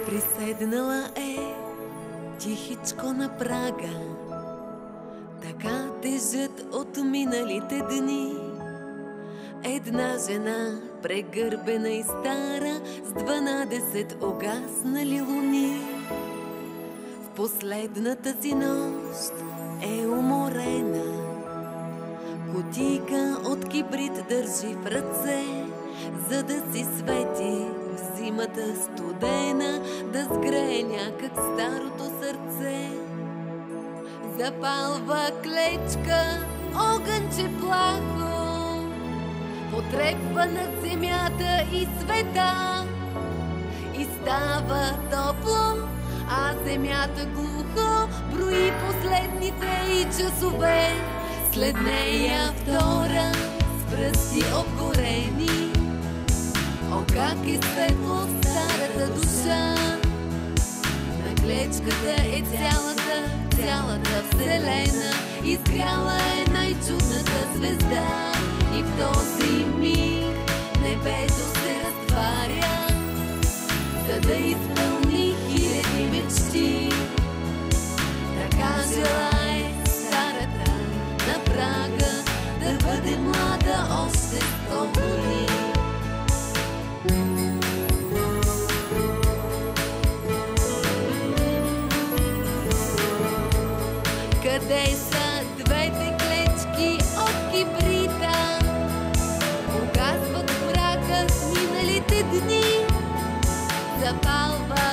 Приседнала е тихичко на прага, така тежат от миналите дни. Една жена, прегърбена и стара, с 12 угаснали луни. В последната си нощ е уморена, кутийка от кибрид държи в ръце, за да си свети в зимата студена, да сгрее някак старото сърце. Запалва клечка, огънче плахо, потрепва над земята и света, и става топло, а земята глухо брои последните и часове. След нея втора с пръсти обгорени, о, как е светло в старата душа. На клечката е цялата вселена, изгряла е най-чудната звезда. И в този миг небето се разтваря, за да изпълни хиляди мечти. Така желае старата на прага да бъде млада още 100 години. Къде са двете клечки от кибрита? Угасват в мрака с миналите дни. Запалва